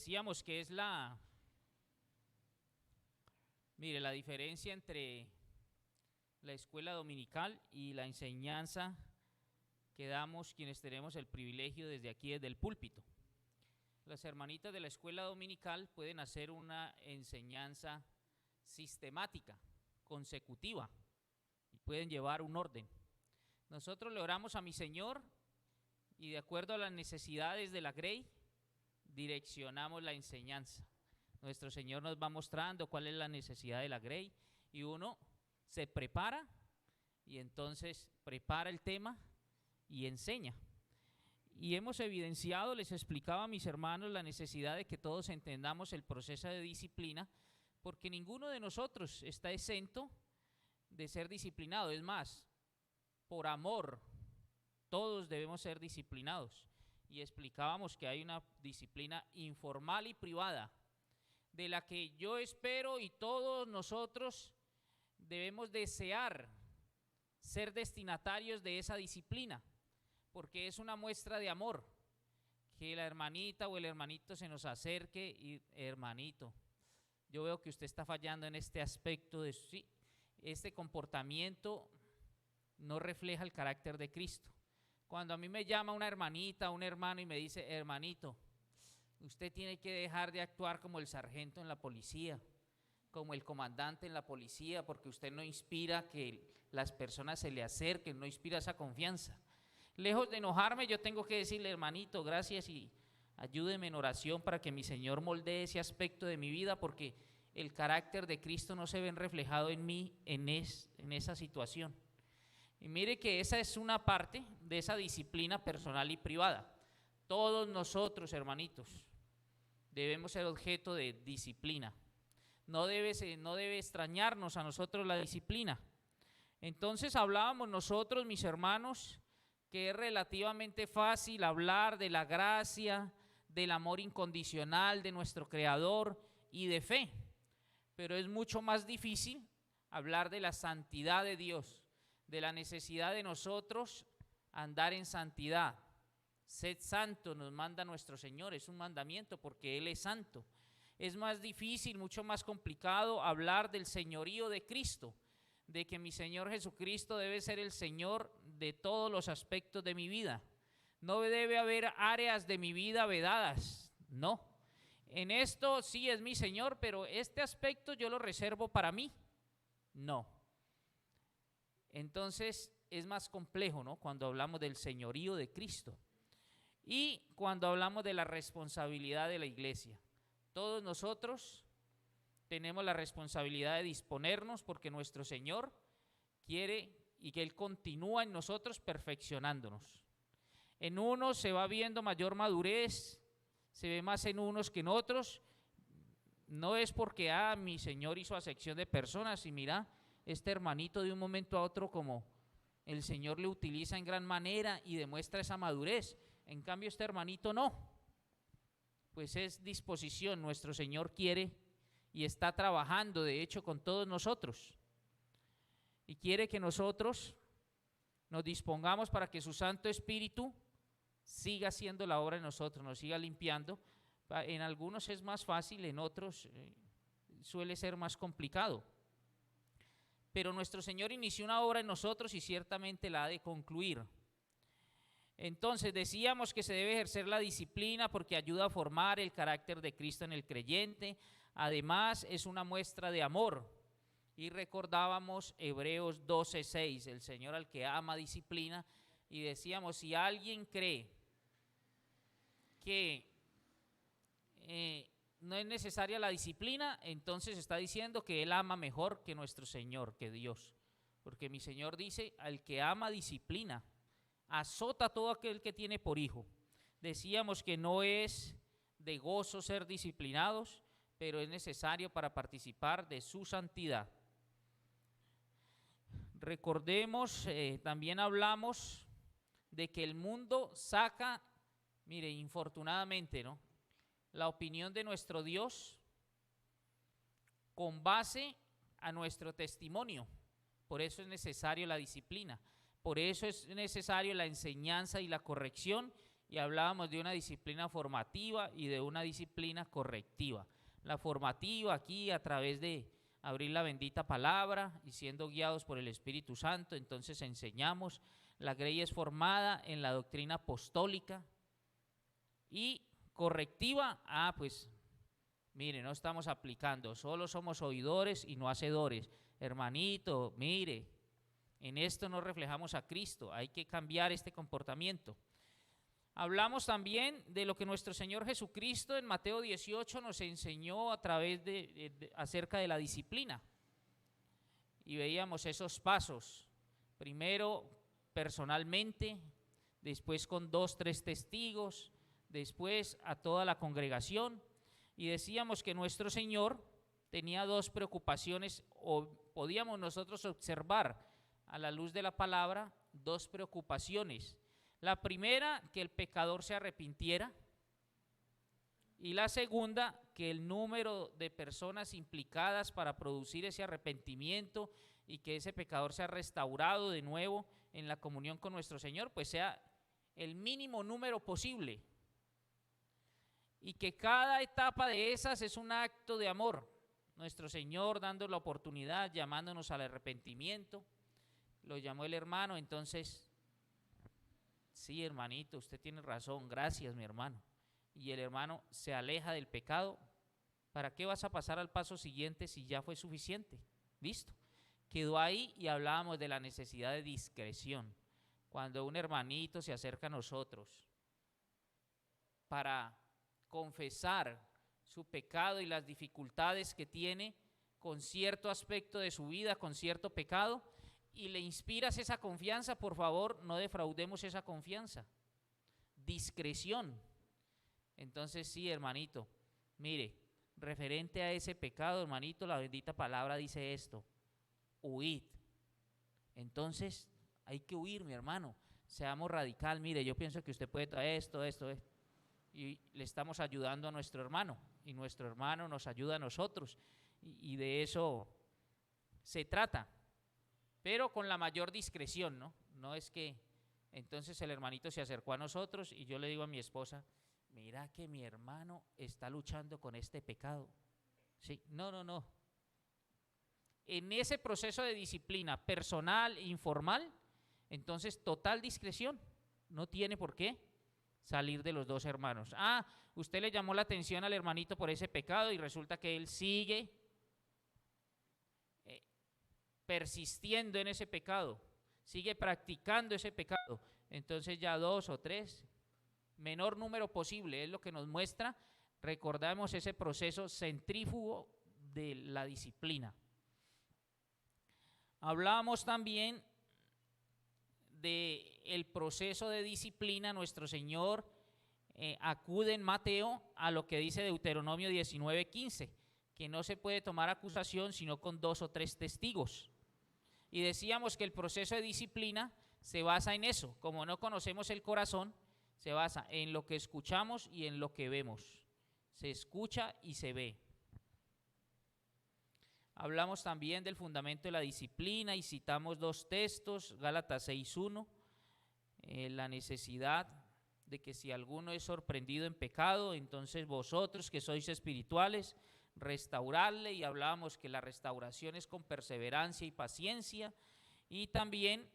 decíamos que es mire, la diferencia entre la escuela dominical y la enseñanza que damos quienes tenemos el privilegio desde aquí, desde el púlpito. Las hermanitas de la escuela dominical pueden hacer una enseñanza sistemática, consecutiva, y pueden llevar un orden. Nosotros le oramos a mi Señor y de acuerdo a las necesidades de la Grey, direccionamos la enseñanza. Nuestro Señor nos va mostrando cuál es la necesidad de la Grey y uno se prepara y entonces prepara el tema y enseña. Y hemos evidenciado, les explicaba a mis hermanos la necesidad de que todos entendamos el proceso de disciplina, porque ninguno de nosotros está exento de ser disciplinado. Es más, por amor, todos debemos ser disciplinados. Y explicábamos que hay una disciplina informal y privada, de la que yo espero y todos nosotros debemos desear ser destinatarios de esa disciplina, porque es una muestra de amor, que la hermanita o el hermanito se nos acerque y hermanito, yo veo que usted está fallando en este aspecto de sí, este comportamiento no refleja el carácter de Cristo. Cuando a mí me llama una hermanita, un hermano y me dice, hermanito, usted tiene que dejar de actuar como el sargento en la policía, como el comandante en la policía, porque usted no inspira que las personas se le acerquen, no inspira esa confianza. Lejos de enojarme, yo tengo que decirle, hermanito, gracias y ayúdeme en oración para que mi Señor moldee ese aspecto de mi vida, porque el carácter de Cristo no se ve reflejado en mí en esa situación. Y mire que esa es una parte de esa disciplina personal y privada. Todos nosotros, hermanitos, debemos ser objeto de disciplina. No debe extrañarnos a nosotros la disciplina. Entonces hablábamos nosotros, mis hermanos, que es relativamente fácil hablar de la gracia, del amor incondicional de nuestro Creador y de fe, pero es mucho más difícil hablar de la santidad de Dios, de la necesidad de nosotros andar en santidad. Sed santo, nos manda nuestro Señor, es un mandamiento porque Él es santo. Es más difícil, mucho más complicado hablar del señorío de Cristo, de que mi Señor Jesucristo debe ser el Señor de todos los aspectos de mi vida. No debe haber áreas de mi vida vedadas, no. En esto sí es mi Señor, pero este aspecto yo lo reservo para mí, no. Entonces es más complejo, ¿no? Cuando hablamos del señorío de Cristo y cuando hablamos de la responsabilidad de la iglesia. Todos nosotros tenemos la responsabilidad de disponernos porque nuestro Señor quiere y que Él continúa en nosotros perfeccionándonos. En unos se va viendo mayor madurez, se ve más en unos que en otros. No es porque mi Señor hizo acepción de personas y mira, este hermanito de un momento a otro como el Señor le utiliza en gran manera y demuestra esa madurez. En cambio este hermanito no. Pues es disposición, nuestro Señor quiere y está trabajando de hecho con todos nosotros y quiere que nosotros nos dispongamos para que su Santo Espíritu siga haciendo la obra en nosotros, nos siga limpiando. En algunos es más fácil, en otros suele ser más complicado, pero nuestro Señor inició una obra en nosotros y ciertamente la ha de concluir. Entonces decíamos que se debe ejercer la disciplina porque ayuda a formar el carácter de Cristo en el creyente. Además es una muestra de amor. Y recordábamos Hebreos 12:6, el Señor al que ama disciplina. Y decíamos, si alguien cree que no es necesaria la disciplina, entonces está diciendo que Él ama mejor que nuestro Señor, que Dios. Porque mi Señor dice, al que ama disciplina, azota a todo aquel que tiene por hijo. Decíamos que no es de gozo ser disciplinados, pero es necesario para participar de su santidad. Recordemos, también hablamos de que el mundo saca, mire, infortunadamente, ¿no?, la opinión de nuestro Dios con base a nuestro testimonio. Por eso es necesario la disciplina. Por eso es necesario la enseñanza y la corrección y hablábamos de una disciplina formativa y de una disciplina correctiva. La formativa aquí a través de abrir la bendita palabra y siendo guiados por el Espíritu Santo, entonces enseñamos. La grey es formada en la doctrina apostólica. Y correctiva, pues mire, no estamos aplicando, solo somos oidores y no hacedores. Hermanito, mire, en esto no reflejamos a Cristo, hay que cambiar este comportamiento. Hablamos también de lo que nuestro Señor Jesucristo en Mateo 18 nos enseñó a través acerca de la disciplina. Y veíamos esos pasos, primero personalmente, después con 2, 3 testigos, después a toda la congregación, y decíamos que nuestro Señor tenía 2 preocupaciones, o podíamos nosotros observar a la luz de la palabra 2 preocupaciones. La primera, que el pecador se arrepintiera, y la segunda, que el número de personas implicadas para producir ese arrepentimiento y que ese pecador sea restaurado de nuevo en la comunión con nuestro Señor, pues sea el mínimo número posible. Y que cada etapa de esas es un acto de amor. Nuestro Señor dando la oportunidad, llamándonos al arrepentimiento. Lo llamó el hermano, entonces, sí, hermanito, usted tiene razón, gracias, mi hermano. Y el hermano se aleja del pecado. ¿Para qué vas a pasar al paso siguiente si ya fue suficiente? Listo. Quedó ahí y hablábamos de la necesidad de discreción. Cuando un hermanito se acerca a nosotros para confesar su pecado y las dificultades que tiene con cierto aspecto de su vida, con cierto pecado, y le inspiras esa confianza, por favor, no defraudemos esa confianza. Discreción. Entonces, sí, hermanito, mire, referente a ese pecado, hermanito, la bendita palabra dice esto: huid. Entonces, hay que huir, mi hermano. Seamos radical. Mire, yo pienso que usted puede traer esto. Y le estamos ayudando a nuestro hermano, y nuestro hermano nos ayuda a nosotros, y de eso se trata, pero con la mayor discreción, ¿no? No es que entonces el hermanito se acercó a nosotros y yo le digo a mi esposa: mira que mi hermano está luchando con este pecado. Sí, no. En ese proceso de disciplina personal e informal, entonces total discreción, no tiene por qué salir de los 2 hermanos. Usted le llamó la atención al hermanito por ese pecado y resulta que él sigue persistiendo en ese pecado, sigue practicando ese pecado. Entonces ya 2 o 3, menor número posible, es lo que nos muestra. Recordamos ese proceso centrífugo de la disciplina. Hablábamos también del proceso de disciplina. Nuestro Señor acude en Mateo a lo que dice Deuteronomio 19:15, que no se puede tomar acusación sino con 2 o 3 testigos. Y decíamos que el proceso de disciplina se basa en eso. Como no conocemos el corazón, se basa en lo que escuchamos y en lo que vemos. Se escucha y se ve. Hablamos también del fundamento de la disciplina y citamos 2 textos, Gálatas 6:1, la necesidad de que si alguno es sorprendido en pecado, entonces vosotros que sois espirituales, restaurarle, y hablábamos que la restauración es con perseverancia y paciencia, y también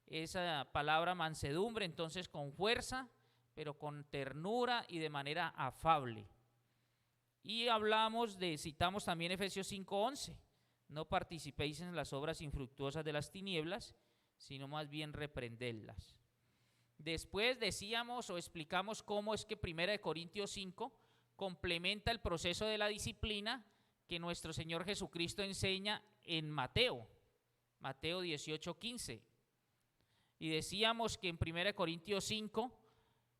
esa palabra mansedumbre, entonces con fuerza, pero con ternura y de manera afable. Y citamos también Efesios 5:11, no participéis en las obras infructuosas de las tinieblas, sino más bien reprendedlas. Después decíamos o explicamos cómo es que 1 Corintios 5 complementa el proceso de la disciplina que nuestro Señor Jesucristo enseña en Mateo 18:15. Y decíamos que en 1 Corintios 5,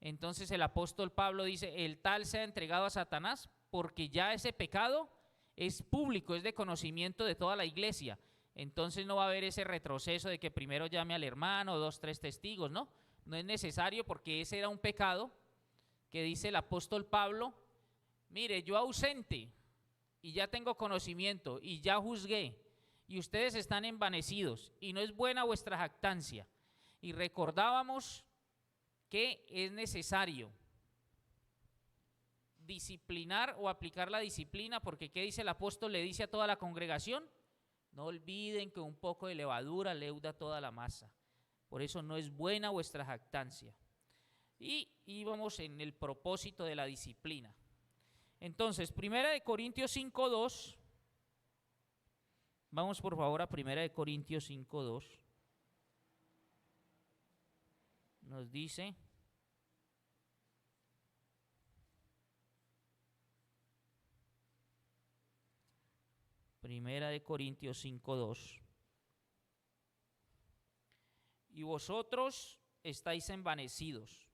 entonces el apóstol Pablo dice: el tal sea entregado a Satanás, porque ya ese pecado es público, es de conocimiento de toda la iglesia. Entonces no va a haber ese retroceso de que primero llame al hermano, 2, 3 testigos, no es necesario, porque ese era un pecado que dice el apóstol Pablo: mire, yo ausente y ya tengo conocimiento y ya juzgué, y ustedes están envanecidos y no es buena vuestra jactancia. Y recordábamos que es necesario disciplinar o aplicar la disciplina, porque ¿qué dice el apóstol? Le dice a toda la congregación: no olviden que un poco de levadura leuda toda la masa. Por eso no es buena vuestra jactancia. Y vamos en el propósito de la disciplina. Entonces, 1 Corintios 5:2. Vamos por favor a 1 Corintios 5:2. Nos dice: Primera de Corintios 5:2. Y vosotros estáis envanecidos.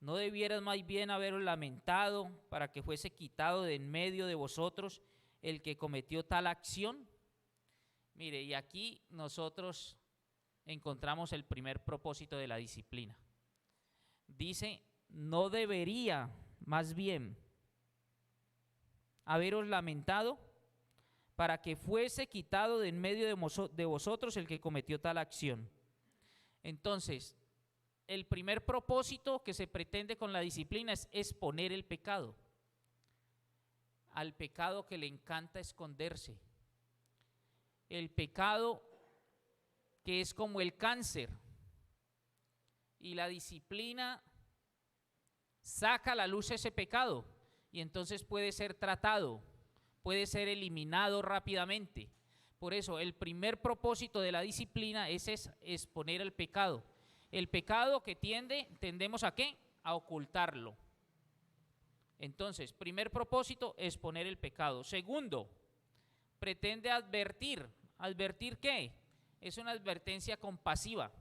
¿No debieras más bien haberos lamentado para que fuese quitado de en medio de vosotros el que cometió tal acción? Mire, y aquí nosotros encontramos el primer propósito de la disciplina. Dice: no debería más bien haberos lamentado para que fuese quitado de en medio de vosotros el que cometió tal acción. Entonces, el primer propósito que se pretende con la disciplina es exponer el pecado. Al pecado que le encanta esconderse. El pecado que es como el cáncer. Y la disciplina saca a la luz ese pecado y entonces puede ser tratado, puede ser eliminado rápidamente. Por eso el primer propósito de la disciplina es exponer el pecado. El pecado que tendemos ¿a qué? A ocultarlo. Entonces, primer propósito, exponer el pecado. Segundo, pretende advertir. ¿Advertir qué? Es una advertencia compasiva.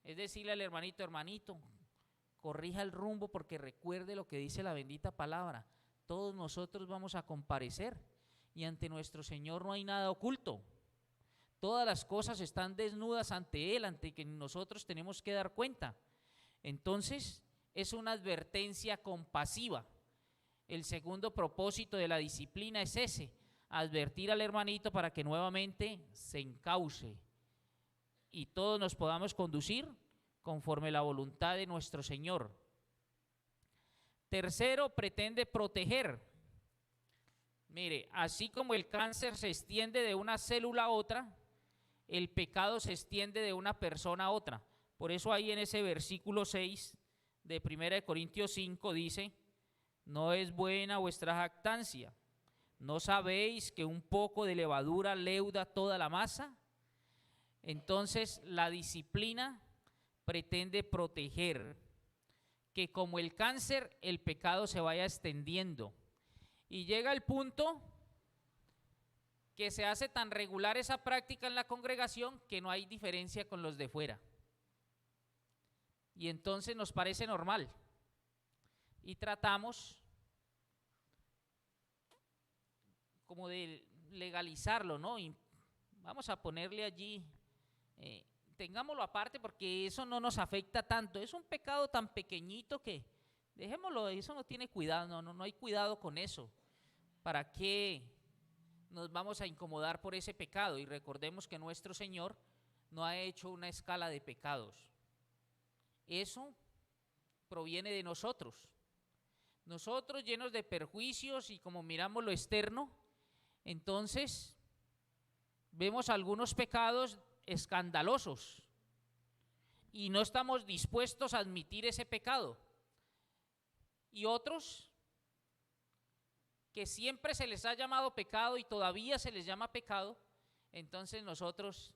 Es decirle al hermanito: hermanito, corrija el rumbo porque recuerde lo que dice la bendita palabra. Todos nosotros vamos a comparecer y ante nuestro Señor no hay nada oculto. Todas las cosas están desnudas ante Él, ante que nosotros tenemos que dar cuenta. Entonces, es una advertencia compasiva. El segundo propósito de la disciplina es ese: advertir al hermanito para que nuevamente se encauce y todos nos podamos conducir conforme la voluntad de nuestro Señor. Tercero, pretende proteger. Mire, así como el cáncer se extiende de una célula a otra, el pecado se extiende de una persona a otra. Por eso ahí en ese versículo 6 de 1 Corintios 5 dice: no es buena vuestra jactancia. ¿No sabéis que un poco de levadura leuda toda la masa? Entonces la disciplina pretende proteger, que como el cáncer el pecado se vaya extendiendo. Y llega el punto que se hace tan regular esa práctica en la congregación que no hay diferencia con los de fuera. Y entonces nos parece normal. Y tratamos como de legalizarlo, ¿no? Y vamos a ponerle allí, tengámoslo aparte porque eso no nos afecta tanto. Es un pecado tan pequeñito que dejémoslo, eso no tiene cuidado, no hay cuidado con eso. ¿Para qué nos vamos a incomodar por ese pecado? Y recordemos que nuestro Señor no ha hecho una escala de pecados. Eso proviene de nosotros. Nosotros llenos de perjuicios y como miramos lo externo, entonces vemos algunos pecados escandalosos y no estamos dispuestos a admitir ese pecado. Y otros que siempre se les ha llamado pecado y todavía se les llama pecado, entonces nosotros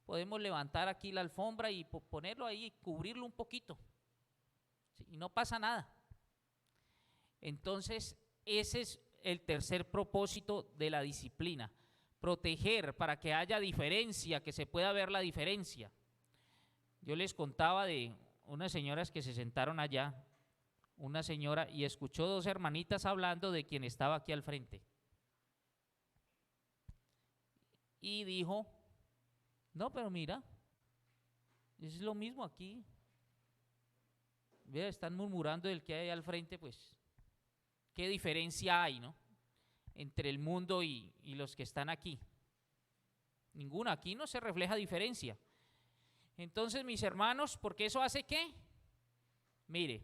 podemos levantar aquí la alfombra y ponerlo ahí y cubrirlo un poquito, ¿sí? Y no pasa nada. Entonces ese es el tercer propósito de la disciplina: proteger para que haya diferencia, que se pueda ver la diferencia. Yo les contaba de unas señoras que se sentaron allá, una señora, y escuchó dos hermanitas hablando de quien estaba aquí al frente. Y dijo: no, pero mira, es lo mismo aquí. Vea, están murmurando del que hay al frente, pues, ¿qué diferencia hay, no? Entre el mundo y los que están aquí. Ninguna, aquí no se refleja diferencia. Entonces, mis hermanos, porque eso hace ¿qué? Mire,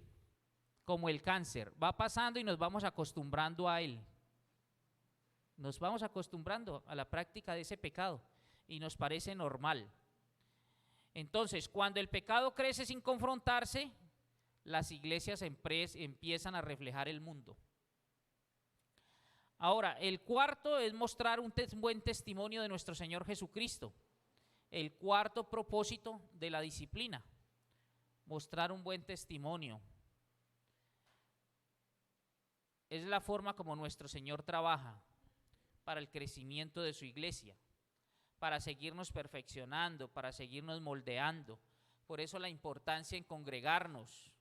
como el cáncer, va pasando y nos vamos acostumbrando a él. Nos vamos acostumbrando a la práctica de ese pecado y nos parece normal. Entonces, cuando el pecado crece sin confrontarse, las iglesias empiezan a reflejar el mundo. Ahora, el cuarto es mostrar un buen testimonio de nuestro Señor Jesucristo. El cuarto propósito de la disciplina, mostrar un buen testimonio. Es la forma como nuestro Señor trabaja para el crecimiento de su iglesia, para seguirnos perfeccionando, para seguirnos moldeando. Por eso la importancia en congregarnos.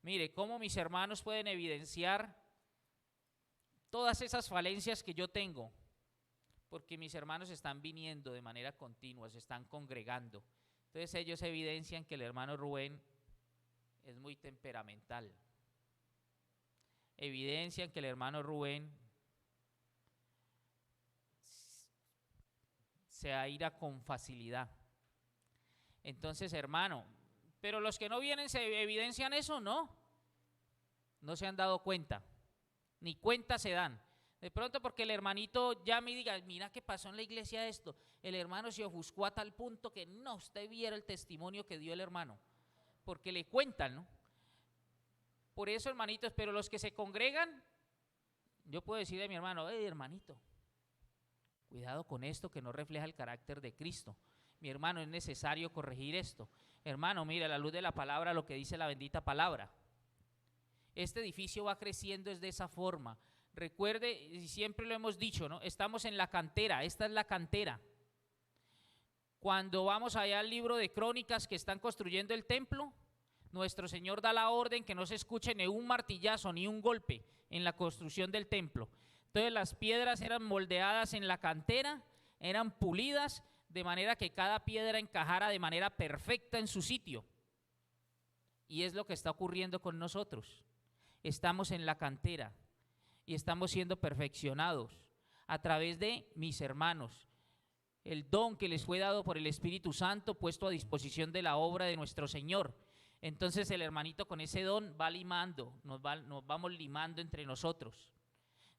Mire, cómo mis hermanos pueden evidenciar todas esas falencias que yo tengo, porque mis hermanos están viniendo de manera continua, se están congregando. Entonces ellos evidencian que el hermano Rubén es muy temperamental. Evidencian que el hermano Rubén se aira con facilidad. Entonces, hermano, pero los que no vienen se evidencian eso, no se han dado cuenta, ni cuenta se dan. De pronto porque el hermanito llame y diga, mira qué pasó en la iglesia esto, el hermano se ofuscó a tal punto que no, usted viera el testimonio que dio el hermano, porque le cuentan, ¿no? Por eso, hermanitos, pero los que se congregan, yo puedo decir de mi hermano, hermanito, cuidado con esto que no refleja el carácter de Cristo. Mi hermano, es necesario corregir esto. Hermano, mire, a la luz de la palabra, lo que dice la bendita palabra. Este edificio va creciendo de esa forma. Recuerde, y siempre lo hemos dicho, ¿no? Estamos en la cantera, esta es la cantera. Cuando vamos allá al libro de Crónicas que están construyendo el templo, nuestro Señor da la orden que no se escuche ni un martillazo ni un golpe en la construcción del templo. Entonces las piedras eran moldeadas en la cantera, eran pulidas de manera que cada piedra encajara de manera perfecta en su sitio. Y es lo que está ocurriendo con nosotros. Estamos en la cantera y estamos siendo perfeccionados a través de mis hermanos. El don que les fue dado por el Espíritu Santo puesto a disposición de la obra de nuestro Señor. Entonces el hermanito con ese don va limando, nos vamos limando entre nosotros.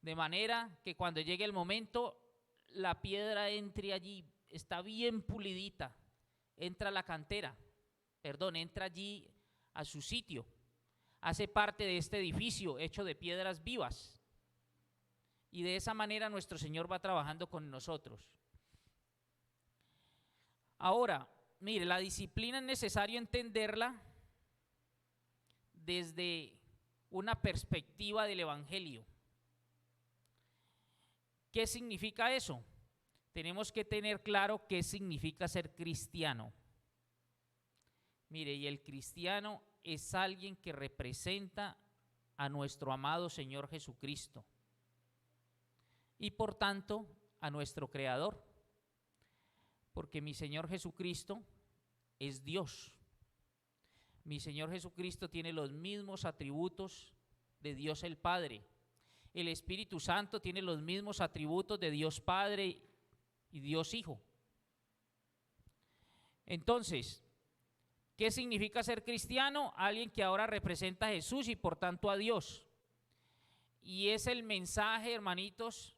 De manera que cuando llegue el momento, la piedra entre allí, está bien pulidita, entra a la cantera, entra allí a su sitio, hace parte de este edificio hecho de piedras vivas. Y de esa manera nuestro Señor va trabajando con nosotros. Ahora, mire, la disciplina es necesario entenderla desde una perspectiva del Evangelio. ¿Qué significa eso? Tenemos que tener claro qué significa ser cristiano. Mire, y el cristiano es alguien que representa a nuestro amado Señor Jesucristo y por tanto a nuestro Creador, porque mi Señor Jesucristo es Dios. Mi Señor Jesucristo tiene los mismos atributos de Dios el Padre. El Espíritu Santo tiene los mismos atributos de Dios Padre y Dios Hijo. Entonces, ¿qué significa ser cristiano? Alguien que ahora representa a Jesús y por tanto a Dios. Y es el mensaje, hermanitos,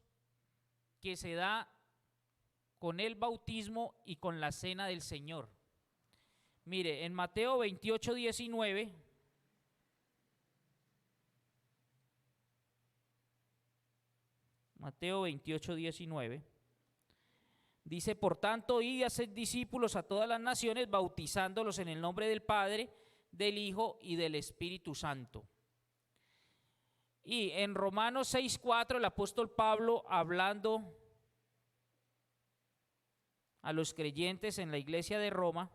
que se da con el bautismo y con la cena del Señor. Mire, en Mateo 28, 19, Mateo 28, 19, dice, por tanto, id y haced discípulos a todas las naciones, bautizándolos en el nombre del Padre, del Hijo y del Espíritu Santo. Y en Romanos 6, 4, el apóstol Pablo, hablando a los creyentes en la iglesia de Roma,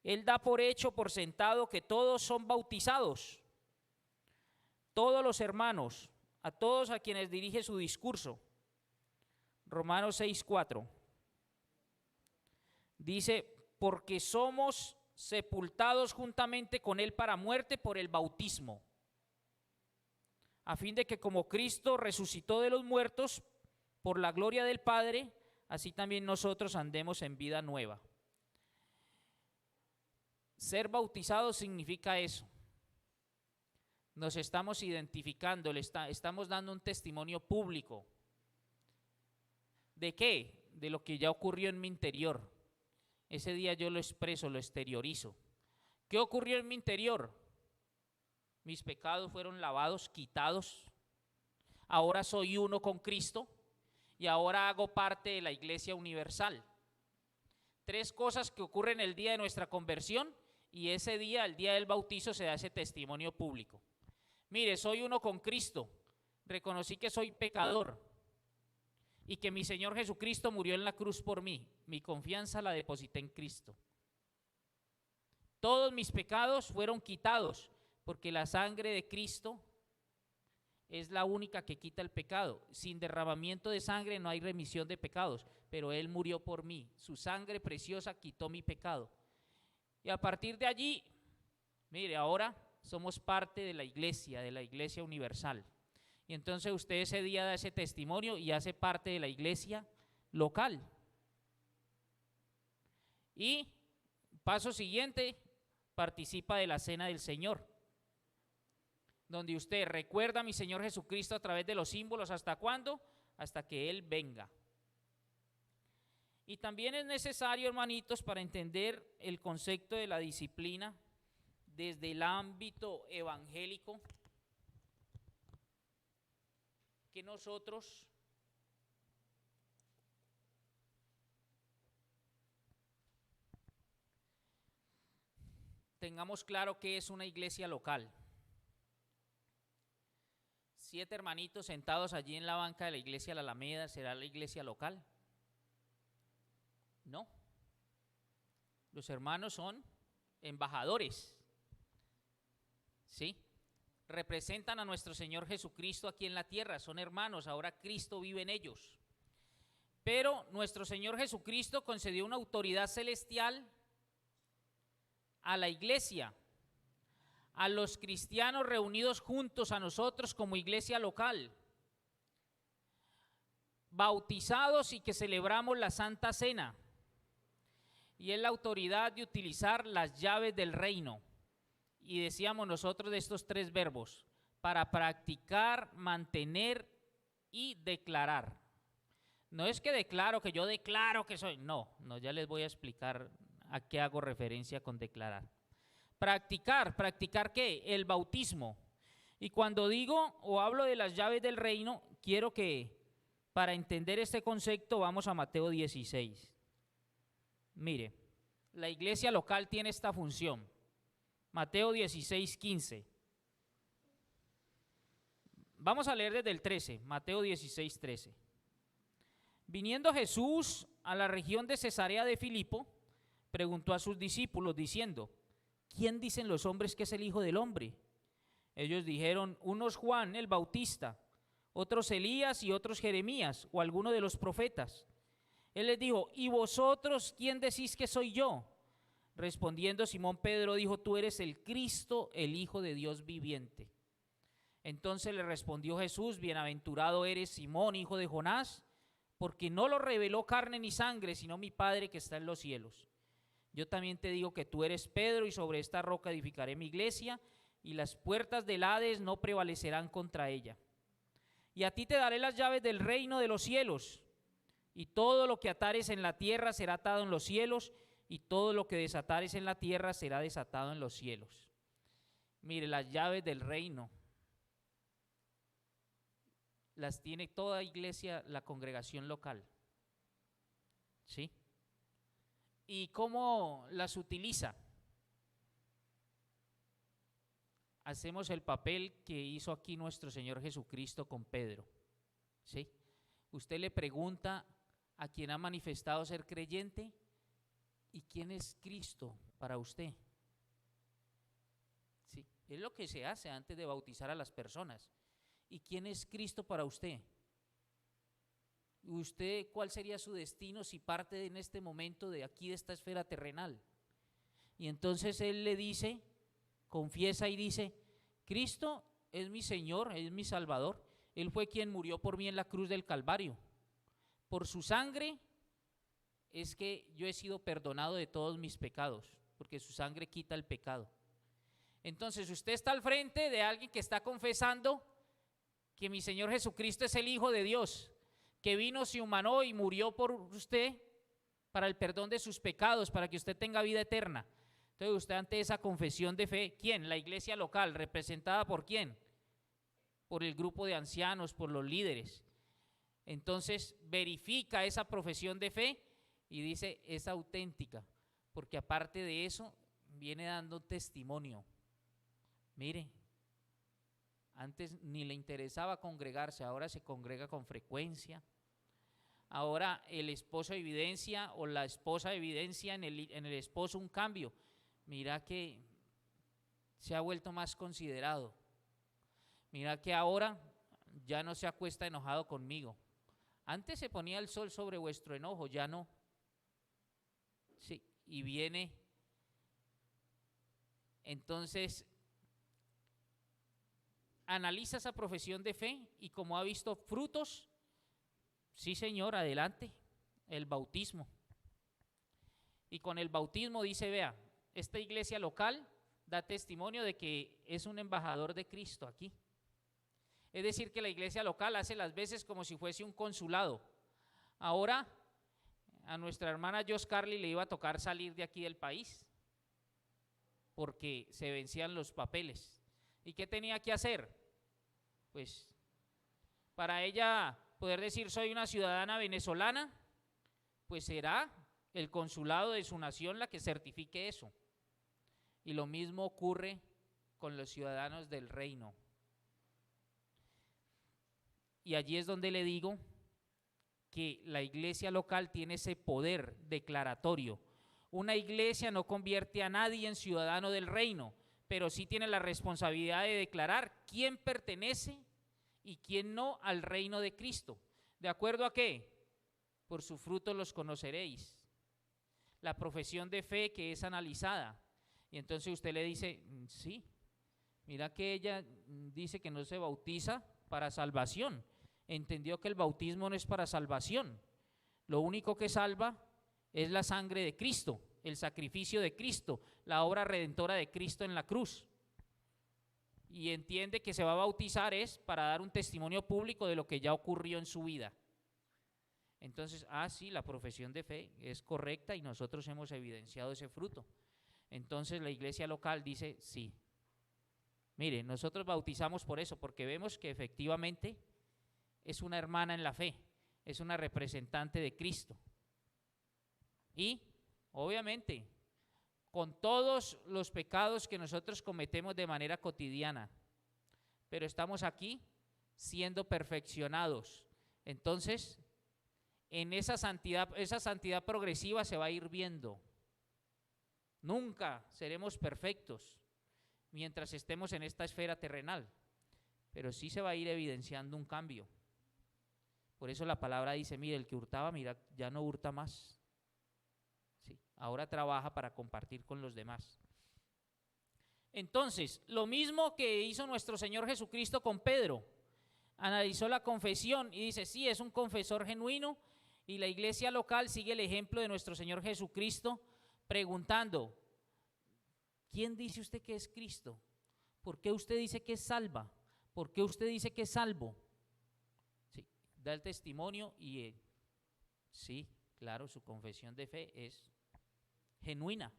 él da por hecho, por sentado, que todos son bautizados, todos los hermanos, a todos a quienes dirige su discurso. Romanos 6:4 dice, porque somos sepultados juntamente con él para muerte por el bautismo, a fin de que como Cristo resucitó de los muertos por la gloria del Padre, así también nosotros andemos en vida nueva. Ser bautizado significa eso. Nos estamos identificando, estamos dando un testimonio público. ¿De qué? De lo que ya ocurrió en mi interior. Ese día yo lo expreso, lo exteriorizo. ¿Qué ocurrió en mi interior? Mis pecados fueron lavados, quitados. Ahora soy uno con Cristo y ahora hago parte de la Iglesia Universal. 3 cosas que ocurren el día de nuestra conversión y ese día, el día del bautizo, se da ese testimonio público. Mire, soy uno con Cristo, reconocí que soy pecador y que mi Señor Jesucristo murió en la cruz por mí. Mi confianza la deposité en Cristo. Todos mis pecados fueron quitados porque la sangre de Cristo es la única que quita el pecado. Sin derramamiento de sangre no hay remisión de pecados, pero Él murió por mí. Su sangre preciosa quitó mi pecado. Y a partir de allí, mire, ahora somos parte de la Iglesia Universal. Y entonces usted ese día da ese testimonio y hace parte de la iglesia local. Y paso siguiente, participa de la cena del Señor, donde usted recuerda a mi Señor Jesucristo a través de los símbolos. ¿Hasta cuándo? Hasta que Él venga. Y también es necesario, hermanitos, para entender el concepto de la disciplina desde el ámbito evangélico, que nosotros tengamos claro qué es una iglesia local. 7 hermanitos sentados allí en la banca de la iglesia La Alameda, ¿será la iglesia local? No. Los hermanos son embajadores, ¿sí? Representan a nuestro Señor Jesucristo aquí en la tierra, son hermanos, ahora Cristo vive en ellos. Pero nuestro Señor Jesucristo concedió una autoridad celestial a la iglesia, a los cristianos reunidos juntos a nosotros como iglesia local, bautizados y que celebramos la Santa Cena. Y es la autoridad de utilizar las llaves del reino. Y decíamos nosotros de estos 3 verbos, para practicar, mantener y declarar. No es que declaro, que yo declaro que soy, no, ya les voy a explicar a qué hago referencia con declarar. ¿Practicar qué? El bautismo. Y cuando digo o hablo de las llaves del reino, quiero que para entender este concepto vamos a Mateo 16. Mire, la iglesia local tiene esta función. Mateo 16, 15. Vamos a leer desde el 13, Mateo 16, 13. Viniendo Jesús a la región de Cesarea de Filipo, preguntó a sus discípulos diciendo: ¿quién dicen los hombres que es el Hijo del Hombre? Ellos dijeron: unos Juan el Bautista, otros Elías y otros Jeremías o alguno de los profetas. Él les dijo: ¿y vosotros quién decís que soy yo? Respondiendo Simón Pedro dijo: tú eres el Cristo, el Hijo de Dios viviente. Entonces le respondió Jesús: bienaventurado eres Simón, hijo de Jonás, porque no lo reveló carne ni sangre, sino mi Padre que está en los cielos. Yo también te digo que tú eres Pedro, y sobre esta roca edificaré mi iglesia, y las puertas del Hades no prevalecerán contra ella. Y a ti te daré las llaves del reino de los cielos, y todo lo que atares en la tierra será atado en los cielos, y todo lo que desatares en la tierra será desatado en los cielos. Mire, las llaves del reino las tiene toda iglesia, la congregación local, ¿sí? ¿Y cómo las utiliza? Hacemos el papel que hizo aquí nuestro Señor Jesucristo con Pedro, ¿sí? Usted le pregunta a quien ha manifestado ser creyente: ¿y quién es Cristo para usted? ¿Sí? Es lo que se hace antes de bautizar a las personas. ¿Y quién es Cristo para usted? ¿Usted cuál sería su destino si parte en este momento de aquí, de esta esfera terrenal? Y entonces él le dice, confiesa y dice: Cristo es mi Señor, es mi Salvador. Él fue quien murió por mí en la cruz del Calvario. Por su sangre es que yo he sido perdonado de todos mis pecados. porque su sangre quita el pecado. Entonces usted está al frente de alguien que está confesando que mi Señor Jesucristo es el Hijo de Dios, que vino, se humanó y murió por usted para el perdón de sus pecados, para que usted tenga vida eterna. Entonces usted ante esa confesión de fe, ¿quién? La iglesia local, ¿representada por quién? Por el grupo de ancianos, por los líderes. Entonces verifica esa profesión de fe y dice, es auténtica, porque aparte de eso viene dando testimonio. Mire, antes ni le interesaba congregarse, ahora se congrega con frecuencia. Ahora el esposo evidencia o la esposa evidencia en el esposo un cambio. Mira que se ha vuelto más considerado. Mira que ahora ya no se acuesta enojado conmigo. Antes se ponía el sol sobre vuestro enojo, ya no. Sí, y viene. Entonces, analiza esa profesión de fe y como ha visto frutos, sí señor, adelante, el bautismo. Y con el bautismo dice, vea, esta iglesia local da testimonio de que es un embajador de Cristo aquí. Es decir, que la iglesia local hace las veces como si fuese un consulado. Ahora a nuestra hermana Jos Carly le iba a tocar salir de aquí del país porque se vencían los papeles. ¿Y qué tenía que hacer? Pues para ella poder decir soy una ciudadana venezolana, pues será el consulado de su nación la que certifique eso. Y lo mismo ocurre con los ciudadanos del reino. Y allí es donde le digo que la iglesia local tiene ese poder declaratorio. Una iglesia no convierte a nadie en ciudadano del reino, pero sí tiene la responsabilidad de declarar quién pertenece y quién no al reino de Cristo. ¿De acuerdo a qué? Por su fruto los conoceréis. La profesión de fe que es analizada. Y entonces usted le dice, sí, mira que ella dice que no se bautiza para salvación. Entendió que el bautismo no es para salvación. Lo único que salva es la sangre de Cristo, el sacrificio de Cristo, la obra redentora de Cristo en la cruz. Y entiende que se va a bautizar es para dar un testimonio público de lo que ya ocurrió en su vida. Entonces, sí, la profesión de fe es correcta y nosotros hemos evidenciado ese fruto. Entonces la iglesia local dice, sí. Mire, nosotros bautizamos por eso, porque vemos que efectivamente es una hermana en la fe, es una representante de Cristo. Y, obviamente, con todos los pecados que nosotros cometemos de manera cotidiana, pero estamos aquí siendo perfeccionados. Entonces, en esa santidad progresiva se va a ir viendo. Nunca seremos perfectos mientras estemos en esta esfera terrenal, pero sí se va a ir evidenciando un cambio. Por eso la palabra dice, mire, el que hurtaba, mira, ya no hurta más. Sí, ahora trabaja para compartir con los demás. Entonces, lo mismo que hizo nuestro Señor Jesucristo con Pedro, analizó la confesión y dice, sí, es un confesor genuino, y la iglesia local sigue el ejemplo de nuestro Señor Jesucristo, preguntando, ¿quién dice usted que es Cristo? ¿Por qué usted dice que es salva? ¿Por qué usted dice que es salvo? Sí, da el testimonio y sí, claro, su confesión de fe es genuina.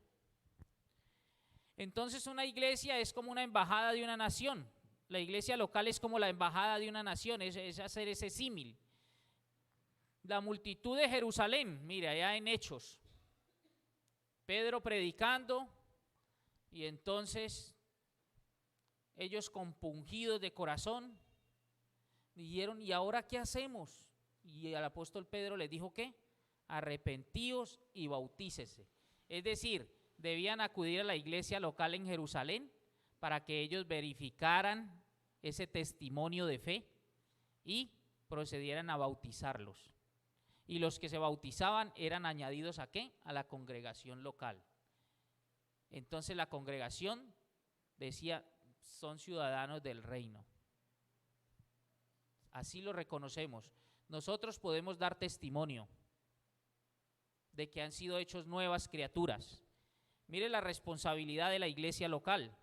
Entonces una iglesia es como una embajada de una nación. La iglesia local es como la embajada de una nación, es hacer ese símil. La multitud de Jerusalén, mira, allá en Hechos, Pedro predicando, y entonces ellos compungidos de corazón dijeron, ¿y ahora qué hacemos? Y el apóstol Pedro les dijo, ¿qué? Arrepentíos y bautícese. Es decir, debían acudir a la iglesia local en Jerusalén para que ellos verificaran ese testimonio de fe y procedieran a bautizarlos. Y los que se bautizaban eran añadidos ¿a qué? A la congregación local. Entonces la congregación decía, son ciudadanos del reino. Así lo reconocemos. Nosotros podemos dar testimonio de que han sido hechos nuevas criaturas. Mire la responsabilidad de la iglesia local.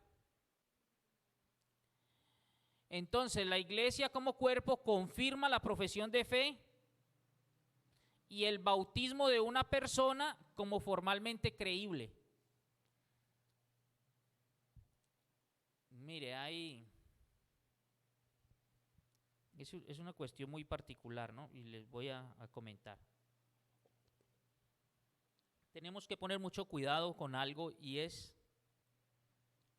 Entonces, la iglesia como cuerpo confirma la profesión de fe y el bautismo de una persona como formalmente creíble. Mire, es una cuestión muy particular, ¿no? Y les voy a comentar. Tenemos que poner mucho cuidado con algo y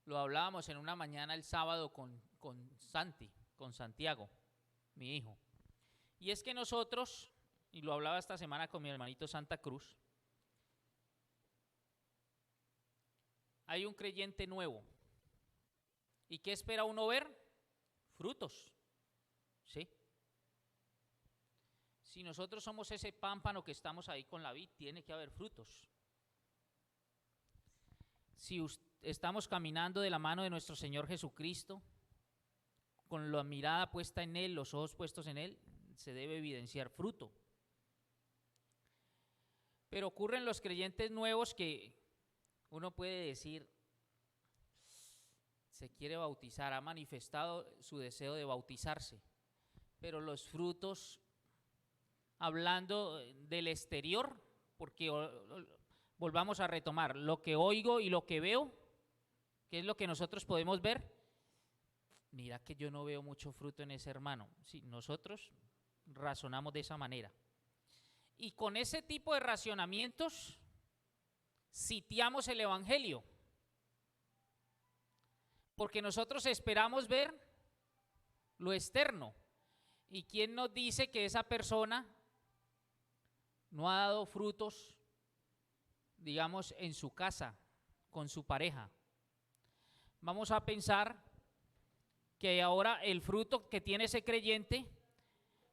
lo hablábamos en una mañana el sábado con Santiago, mi hijo. Y es que nosotros, y lo hablaba esta semana con mi hermanito Santa Cruz, hay un creyente nuevo. ¿Y qué espera uno ver? Frutos. ¿Sí? Si nosotros somos ese pámpano que estamos ahí con la vid, tiene que haber frutos. Si estamos caminando de la mano de nuestro Señor Jesucristo, con la mirada puesta en Él, los ojos puestos en Él, se debe evidenciar fruto. Pero ocurren los creyentes nuevos que uno puede decir, se quiere bautizar, ha manifestado su deseo de bautizarse, pero los frutos, hablando del exterior, porque volvamos a retomar, lo que oigo y lo que veo, ¿qué es lo que nosotros podemos ver? Mira que yo no veo mucho fruto en ese hermano. Sí, nosotros razonamos de esa manera. Y con ese tipo de racionamientos sitiamos el evangelio. Porque nosotros esperamos ver lo externo. ¿Y quién nos dice que esa persona no ha dado frutos, digamos, en su casa, con su pareja? Vamos a pensar que ahora el fruto que tiene ese creyente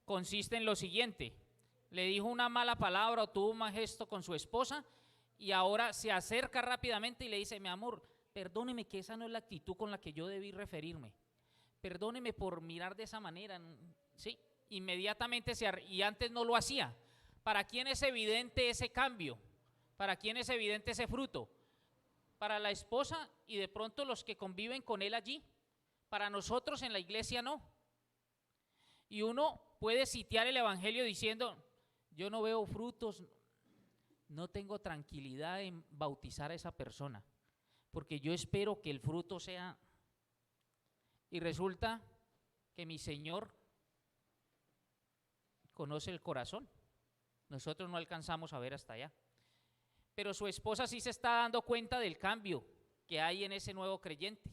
consiste en lo siguiente: le dijo una mala palabra o tuvo un mal gesto con su esposa y ahora se acerca rápidamente y le dice, mi amor, perdóneme que esa no es la actitud con la que yo debí referirme, perdóneme por mirar de esa manera. Sí, inmediatamente y antes no lo hacía. ¿Para quién es evidente ese cambio? ¿Para quién es evidente ese fruto? Para la esposa y de pronto los que conviven con él allí. Para nosotros en la iglesia no. Y uno puede sitiar el evangelio diciendo, yo no veo frutos, no tengo tranquilidad en bautizar a esa persona, porque yo espero que el fruto sea. Y resulta que mi Señor conoce el corazón. Nosotros no alcanzamos a ver hasta allá. Pero su esposa sí se está dando cuenta del cambio que hay en ese nuevo creyente.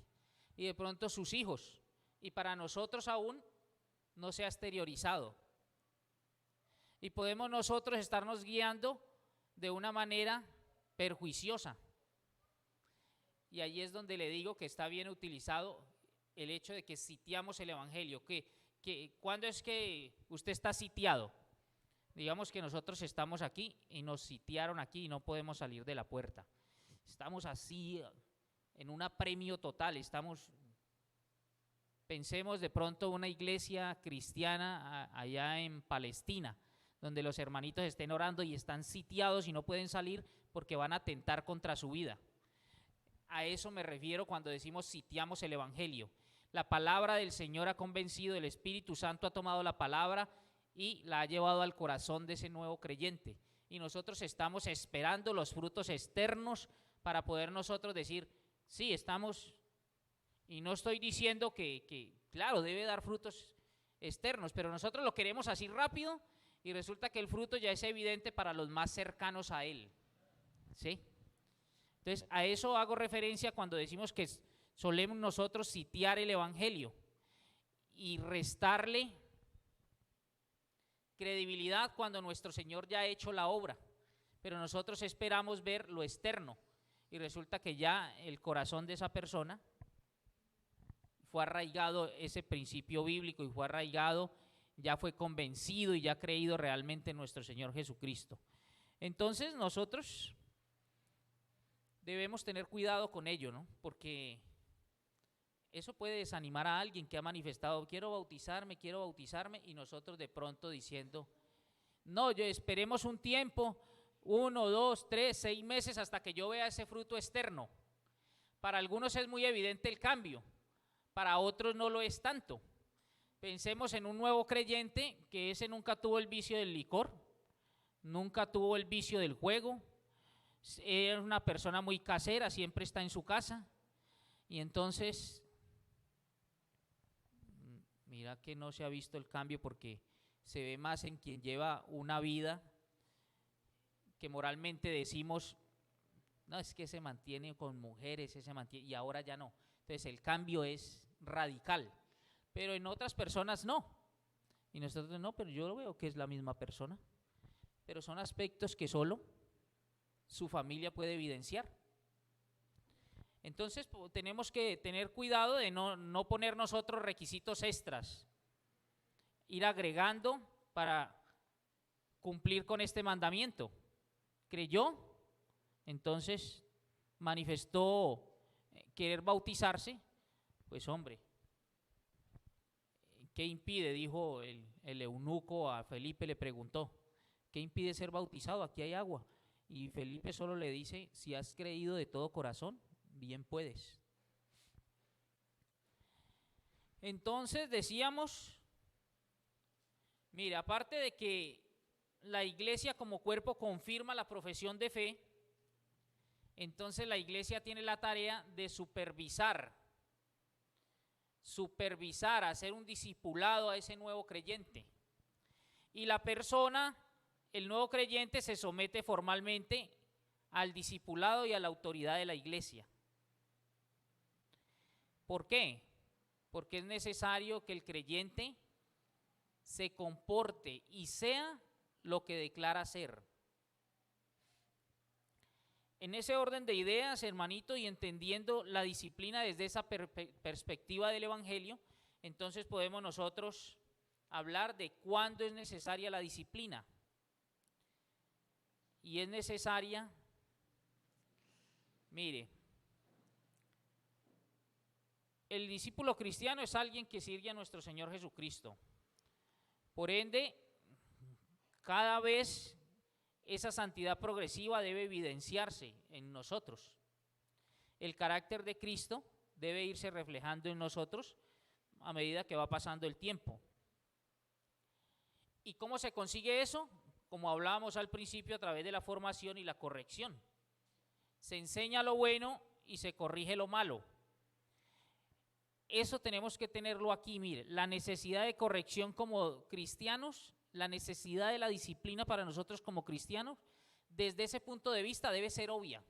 Y de pronto sus hijos. Y para nosotros aún no se ha exteriorizado. Y podemos nosotros estarnos guiando de una manera perjuiciosa. Y allí es donde le digo que está bien utilizado el hecho de que sitiamos el evangelio. ¿Cuándo es que usted está sitiado? Digamos que nosotros estamos aquí y nos sitiaron aquí y no podemos salir de la puerta. Estamos así en un apremio total. Pensemos de pronto una iglesia cristiana allá en Palestina, donde los hermanitos estén orando y están sitiados y no pueden salir porque van a atentar contra su vida. A eso me refiero cuando decimos sitiamos el evangelio. La palabra del Señor ha convencido, el Espíritu Santo ha tomado la palabra y la ha llevado al corazón de ese nuevo creyente. Y nosotros estamos esperando los frutos externos para poder nosotros decir, sí, estamos, y no estoy diciendo que claro, debe dar frutos externos, pero nosotros lo queremos así rápido y resulta que el fruto ya es evidente para los más cercanos a él. ¿Sí? Entonces, a eso hago referencia cuando decimos que solemos nosotros sitiar el evangelio y restarle credibilidad cuando nuestro Señor ya ha hecho la obra, pero nosotros esperamos ver lo externo y resulta que ya el corazón de esa persona fue arraigado ese principio bíblico y fue arraigado, ya fue convencido y ya ha creído realmente en nuestro Señor Jesucristo. Entonces nosotros debemos tener cuidado con ello, ¿no? Porque eso puede desanimar a alguien que ha manifestado, quiero bautizarme, y nosotros de pronto diciendo, no, esperemos un tiempo, 1, 2, 3, 6 meses hasta que yo vea ese fruto externo. Para algunos es muy evidente el cambio, para otros no lo es tanto. Pensemos en un nuevo creyente que ese nunca tuvo el vicio del licor, nunca tuvo el vicio del juego, es una persona muy casera, siempre está en su casa, y entonces mira que no se ha visto el cambio porque se ve más en quien lleva una vida que moralmente decimos, no, es que se mantiene con mujeres, se mantiene, y ahora ya no. Entonces el cambio es radical, pero en otras personas no. Y nosotros no, pero yo lo veo que es la misma persona. Pero son aspectos que solo su familia puede evidenciar. Entonces tenemos que tener cuidado de no poner nosotros requisitos extras, ir agregando para cumplir con este mandamiento. Creyó, entonces manifestó querer bautizarse, pues hombre, ¿qué impide? Dijo el eunuco a Felipe, le preguntó, ¿qué impide ser bautizado? Aquí hay agua. Y Felipe solo le dice, si has creído de todo corazón, bien puedes. Entonces decíamos, mire, aparte de que la iglesia como cuerpo confirma la profesión de fe, entonces la iglesia tiene la tarea de supervisar, hacer un discipulado a ese nuevo creyente. Y la persona, el nuevo creyente, se somete formalmente al discipulado y a la autoridad de la iglesia. ¿Por qué? Porque es necesario que el creyente se comporte y sea lo que declara ser. En ese orden de ideas, hermanito, y entendiendo la disciplina desde esa perspectiva del Evangelio, entonces podemos nosotros hablar de cuándo es necesaria la disciplina. Y es necesaria, mire, el discípulo cristiano es alguien que sirve a nuestro Señor Jesucristo. Por ende, cada vez esa santidad progresiva debe evidenciarse en nosotros. El carácter de Cristo debe irse reflejando en nosotros a medida que va pasando el tiempo. ¿Y cómo se consigue eso? Como hablábamos al principio, a través de la formación y la corrección. Se enseña lo bueno y se corrige lo malo. Eso tenemos que tenerlo aquí, mire, la necesidad de corrección como cristianos, la necesidad de la disciplina para nosotros como cristianos, desde ese punto de vista debe ser obvia.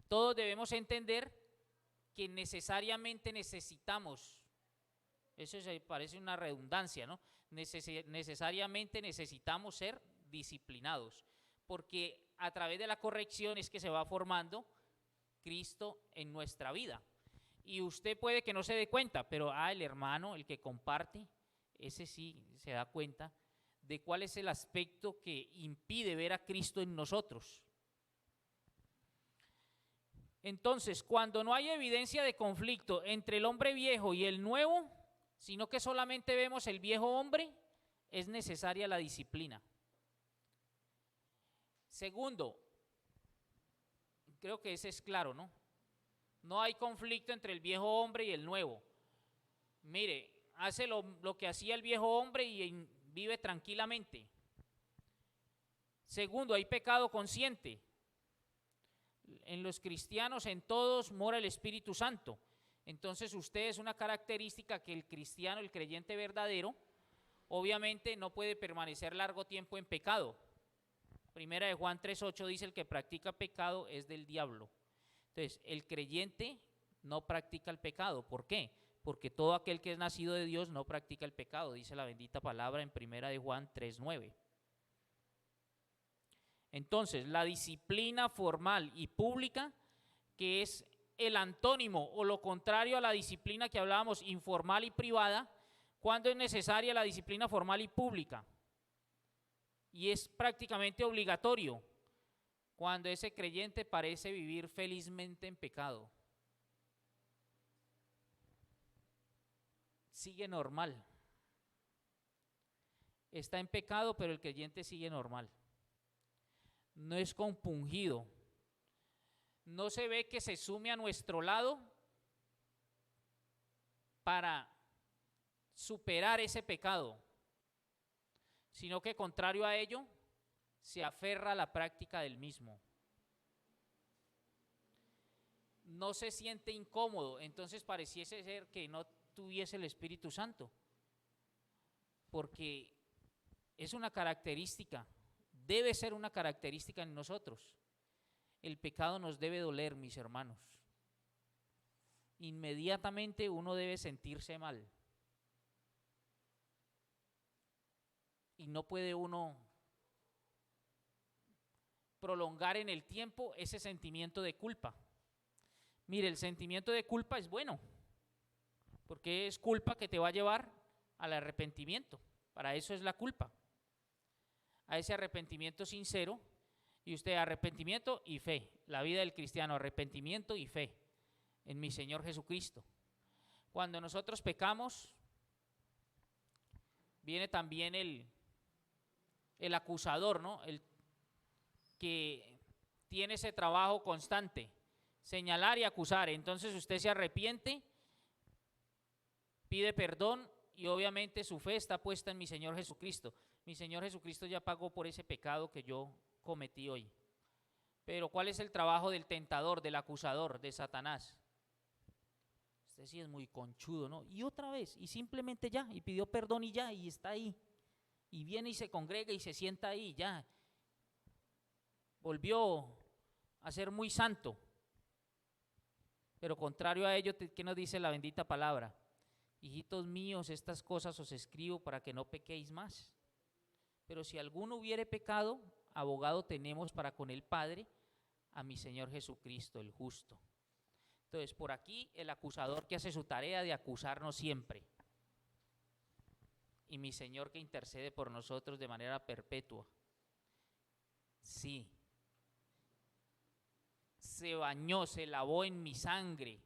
Todos debemos entender que necesariamente necesitamos, eso parece una redundancia, ¿no? Necesariamente necesitamos ser disciplinados, porque a través de la corrección es que se va formando Cristo en nuestra vida. Y usted puede que no se dé cuenta, pero el hermano, el que comparte, ese sí se da cuenta de cuál es el aspecto que impide ver a Cristo en nosotros. Entonces, cuando no hay evidencia de conflicto entre el hombre viejo y el nuevo, sino que solamente vemos el viejo hombre, es necesaria la disciplina. Segundo, creo que ese es claro, ¿no? No hay conflicto entre el viejo hombre y el nuevo. Mire, hace lo que hacía el viejo hombre y vive tranquilamente. Segundo, hay pecado consciente. En los cristianos, en todos, mora el Espíritu Santo. Entonces usted es una característica que el cristiano, el creyente verdadero, obviamente no puede permanecer largo tiempo en pecado. Primera de Juan 3:8 dice: el que practica pecado es del diablo. Entonces, el creyente no practica el pecado. ¿Por qué? Porque todo aquel que es nacido de Dios no practica el pecado, dice la bendita palabra en Primera de Juan 3:9. Entonces, la disciplina formal y pública, que es el antónimo o lo contrario a la disciplina que hablábamos, informal y privada, ¿cuándo es necesaria la disciplina formal y pública? Y es prácticamente obligatorio cuando ese creyente parece vivir felizmente en pecado. Sigue normal. Está en pecado, pero el creyente sigue normal. no es compungido, no se ve que se sume a nuestro lado para superar ese pecado, sino que contrario a ello, se aferra a la práctica del mismo. No se siente incómodo, entonces pareciese ser que no tuviese el Espíritu Santo, porque es una característica, debe ser una característica en nosotros. El pecado nos debe doler, mis hermanos. Inmediatamente uno debe sentirse mal. Y no puede uno prolongar en el tiempo ese sentimiento de culpa. Mire, el sentimiento de culpa es bueno, porque es culpa que te va a llevar al arrepentimiento. Para eso es la culpa. A ese arrepentimiento sincero, y usted arrepentimiento y fe. La vida del cristiano, arrepentimiento y fe en mi Señor Jesucristo. Cuando nosotros pecamos, viene también el acusador, ¿no? El que tiene ese trabajo constante, señalar y acusar. Entonces usted se arrepiente, pide perdón y obviamente su fe está puesta en mi Señor Jesucristo. Mi Señor Jesucristo ya pagó por ese pecado que yo cometí hoy. Pero ¿cuál es el trabajo del tentador, del acusador, de Satanás? Usted sí es muy conchudo, ¿no? Y otra vez, y simplemente ya, y pidió perdón y ya, y está ahí. Y viene y se congrega y se sienta ahí, ya. Volvió a ser muy santo. Pero contrario a ello, ¿qué nos dice la bendita palabra? Hijitos míos, estas cosas os escribo para que no pequéis más. Pero si alguno hubiere pecado, abogado tenemos para con el Padre, a mi Señor Jesucristo, el justo. Entonces, por aquí el acusador que hace su tarea de acusarnos siempre. Y mi Señor que intercede por nosotros de manera perpetua. Sí. Se bañó, se lavó en mi sangre,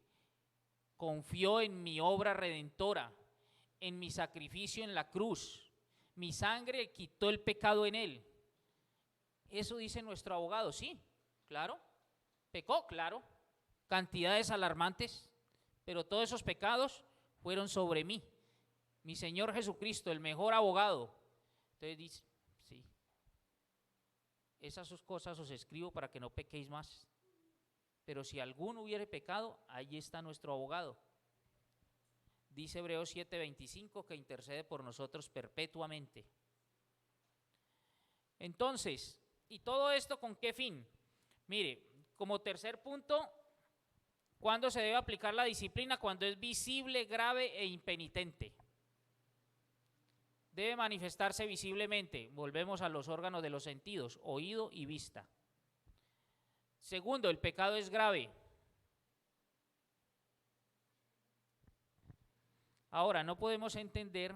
confió en mi obra redentora, en mi sacrificio en la cruz. Mi sangre quitó el pecado en él. Eso dice nuestro abogado, sí, claro. Pecó, claro. Cantidades alarmantes, pero todos esos pecados fueron sobre mí. Mi Señor Jesucristo, el mejor abogado. Entonces dice, sí, esas cosas os escribo para que no pequéis más. Pero si alguno hubiere pecado, ahí está nuestro abogado. Dice Hebreos 7:25 que intercede por nosotros perpetuamente. Entonces, ¿y todo esto con qué fin? Mire, como tercer punto, ¿cuándo se debe aplicar la disciplina? Cuando es visible, grave e impenitente. Debe manifestarse visiblemente. Volvemos a los órganos de los sentidos, oído y vista. Segundo, el pecado es grave. Ahora, no podemos entender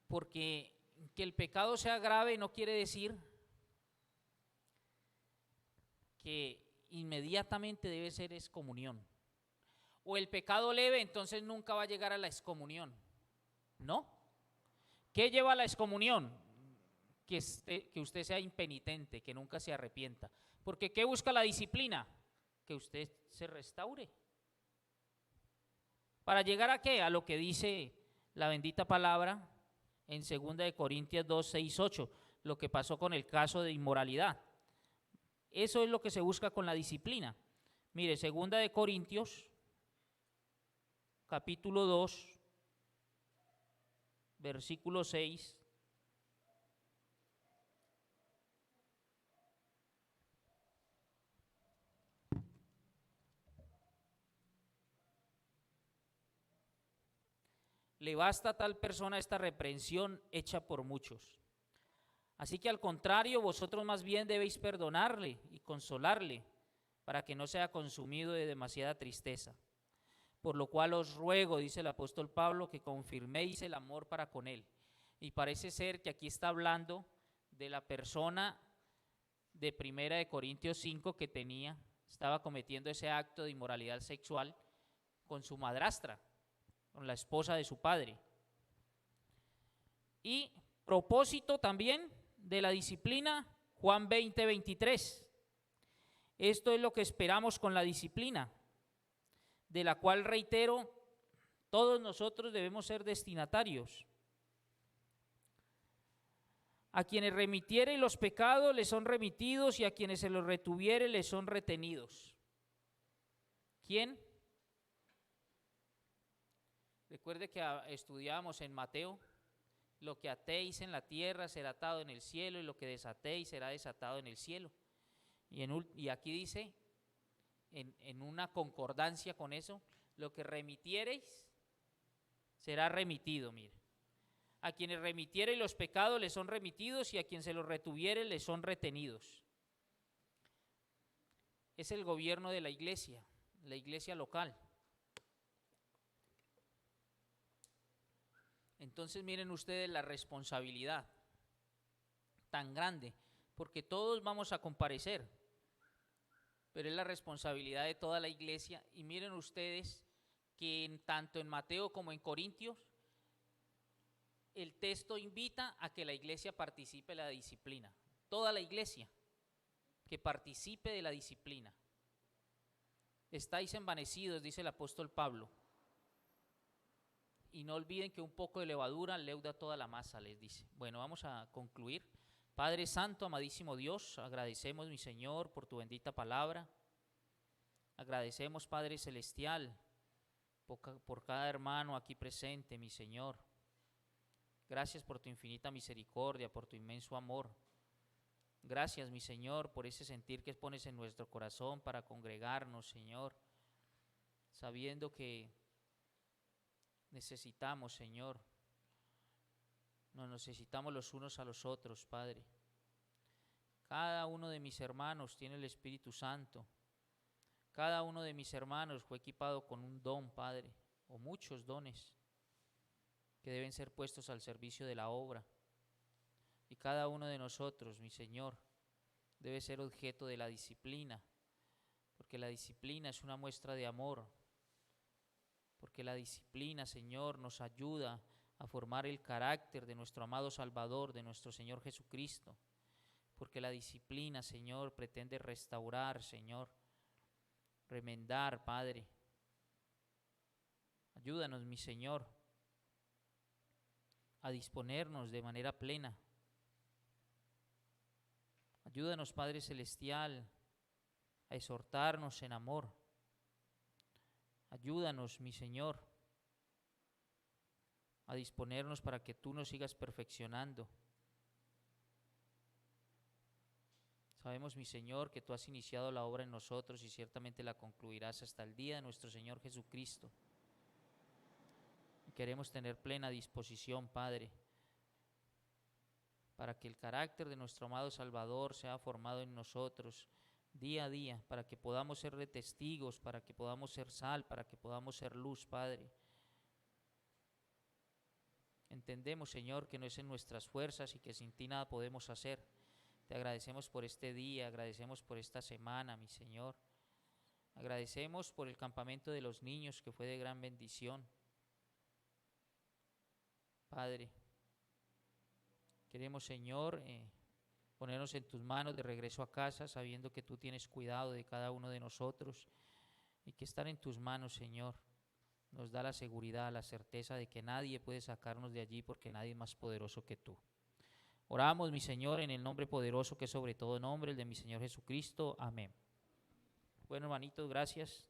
porque que el pecado sea grave no quiere decir que inmediatamente debe ser excomunión. O el pecado leve, entonces nunca va a llegar a la excomunión. ¿No? ¿Qué lleva a la excomunión? Que usted sea impenitente, que nunca se arrepienta. Porque ¿qué busca la disciplina? Que usted se restaure. ¿Para llegar a qué? A lo que dice la bendita palabra en 2 Corintios 2, 6, 8, lo que pasó con el caso de inmoralidad. Eso es lo que se busca con la disciplina. Mire, 2 Corintios, capítulo 2, versículo 6. Le basta a tal persona esta reprensión hecha por muchos. Así que al contrario, vosotros más bien debéis perdonarle y consolarle para que no sea consumido de demasiada tristeza. Por lo cual os ruego, dice el apóstol Pablo, que confirméis el amor para con él. Y parece ser que aquí está hablando de la persona de 1 Corintios 5 que estaba cometiendo ese acto de inmoralidad sexual con su madrastra, con la esposa de su padre. Y propósito también de la disciplina, Juan 20, 23. Esto es lo que esperamos con la disciplina, de la cual, reitero, todos nosotros debemos ser destinatarios. A quienes remitiere los pecados les son remitidos, y a quienes se los retuviere les son retenidos. ¿Quién? Recuerde que estudiábamos en Mateo: lo que atéis en la tierra será atado en el cielo, y lo que desatéis será desatado en el cielo. Y aquí dice, en una concordancia con eso, lo que remitiereis será remitido. Mire, a quienes remitiere los pecados les son remitidos, y a quien se los retuviere les son retenidos. Es el gobierno de la iglesia local. Entonces miren ustedes la responsabilidad tan grande, porque todos vamos a comparecer, pero es la responsabilidad de toda la iglesia. Y miren ustedes que tanto en Mateo como en Corintios, el texto invita a que la iglesia participe de la disciplina. Toda la iglesia que participe de la disciplina. Estáis envanecidos, dice el apóstol Pablo, y no olviden que un poco de levadura leuda toda la masa, les dice. Bueno, vamos a concluir. Padre Santo, amadísimo Dios, agradecemos, mi Señor, por tu bendita palabra. Agradecemos, Padre Celestial, por cada hermano aquí presente, mi Señor. Gracias por tu infinita misericordia, por tu inmenso amor. Gracias, mi Señor, por ese sentir que pones en nuestro corazón para congregarnos, Señor, sabiendo que necesitamos, Señor, nos necesitamos los unos a los otros, Padre. Cada uno de mis hermanos tiene el Espíritu Santo. Cada uno de mis hermanos fue equipado con un don, Padre, o muchos dones que deben ser puestos al servicio de la obra. Y cada uno de nosotros, mi Señor, debe ser objeto de la disciplina, porque la disciplina es una muestra de amor, porque la disciplina, Señor, nos ayuda a formar el carácter de nuestro amado Salvador, de nuestro Señor Jesucristo, porque la disciplina, Señor, pretende restaurar, Señor, remendar, Padre. Ayúdanos, mi Señor, a disponernos de manera plena. Ayúdanos, Padre Celestial, a exhortarnos en amor. Ayúdanos, mi Señor, a disponernos para que tú nos sigas perfeccionando. Sabemos, mi Señor, que tú has iniciado la obra en nosotros y ciertamente la concluirás hasta el día de nuestro Señor Jesucristo. Y queremos tener plena disposición, Padre, para que el carácter de nuestro amado Salvador sea formado en nosotros día a día, para que podamos ser de testigos, para que podamos ser sal, para que podamos ser luz, Padre. Entendemos, Señor, que no es en nuestras fuerzas y que sin ti nada podemos hacer. Te agradecemos por este día, agradecemos por esta semana, mi Señor. Agradecemos por el campamento de los niños, que fue de gran bendición. Padre, queremos, Señor, ponernos en tus manos de regreso a casa, sabiendo que tú tienes cuidado de cada uno de nosotros y que estar en tus manos, Señor, nos da la seguridad, la certeza de que nadie puede sacarnos de allí, porque nadie es más poderoso que tú. Oramos, mi Señor, en el nombre poderoso que es sobre todo nombre, el de mi Señor Jesucristo. Amén. Bueno, hermanitos, gracias.